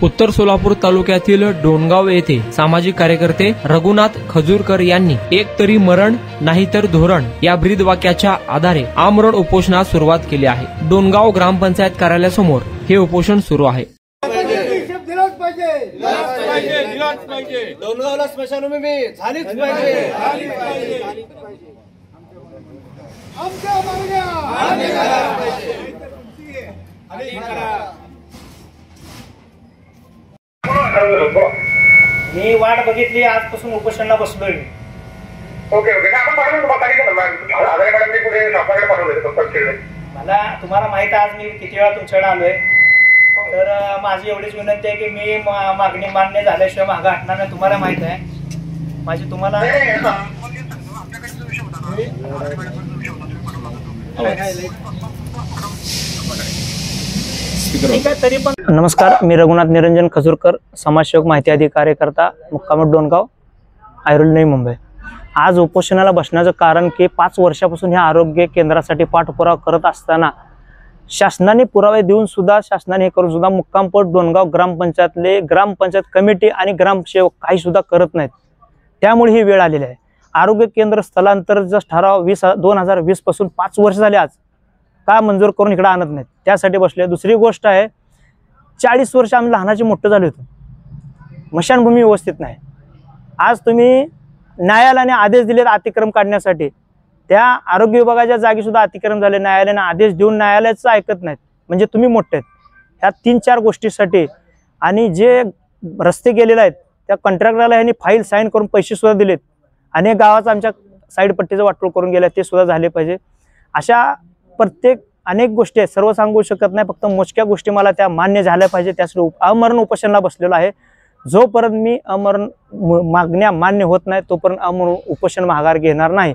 उत्तर सोलापूर तालुक्यातील डोणगाव येथे सामाजिक कार्यकर्ते रघुनाथ खजूरकर यांनी एक तरी मरण नाहीतर धोरण या ब्रीद वाक्याच्या आधारे आमरण उपोषणास सुरुवात केली आहे। डोणगाव ग्रामपंचायत कार्यालयासमोर हे उपोषण सुरू आहे। डोणगावला स्मशानभूमी झालीच पाहिजे। आमच्या मागण्या मान्य करायला पाहिजे। मी वाट बघितली, आजपासून उपोषणाला बसलोय। ओके आपण मला तुम्हाला माहित आहे आज मी किती वेळा तुमच्याकडे आलोय, तर माझी एवढीच विनंती आहे की मी मागणी मान्य झाल्याशिवाय मागे हटणार नाही। तुम्हाला माहित आहे माझी तुम्हाला ठीक आहे तरी पण। नमस्कार, मी रघुनाथ निरंजन खजूरकर, समाजसेवक, माहिती अधिकारी कार्यकर्ता, मुक्काम डोणगाव, ऐरोली, नवी मुंबई। आज उपोषणाला बसण्याचं कारण की 5 वर्षापासून ह्या आरोग्य केंद्रासाठी पाठपुरावा करत असताना शासनाने पुरावे देऊन सुद्धा शासनाने हे करून सुद्धा मुक्कामपोट डोणगाव ग्रामपंचायतले ग्रामपंचायत कमिटी आणि ग्रामसेवक काही सुद्धा करत नाहीत। त्यामुळे ही वेळ आलेली आहे। आरोग्य केंद्र स्थलांतराचा ठराव 2020 पासून 5 वर्ष झाले आज का मंजूर करून इकडे आणत नाहीत, त्यासाठी बसले। दुसरी गोष्ट आहे, 40 वर्ष आम्ही लहानाचे मोठे झाले होतो, स्मशानभूमी व्यवस्थित नाही। आज तुम्ही न्यायालयाने आदेश दिले अतिक्रम काढण्यासाठी, त्या आरोग्य विभागाच्या जागी सुद्धा अतिक्रम झाले। न्यायालयाने आदेश देऊन न्यायालयाचं ऐकत नाहीत, म्हणजे तुम्ही मोठे आहेत। ह्या 3-4 गोष्टीसाठी आणि जे रस्ते गेलेले आहेत त्या कॉन्ट्रॅक्टरला यांनी फाईल साईन करून पैसे सुद्धा दिलेत। अनेक गावाचं आमच्या साईड पट्टीचं वाटोळ करून गेले, ते सुद्धा झाले पाहिजे। अशा प्रत्येक अनेक गोष्टी आहेत, सर्व सांगू शकत नाही, फक्त मोजक्या गोष्टी मला त्या मान्य झाल्या पाहिजे। त्यासाठी अमरण उपोषणाला बसलेलो आहे। जोपर्यंत मी अमरण मागण्या मान्य होत नाही तोपर्यंत अमरण उपोषण माघार घेणार नाही।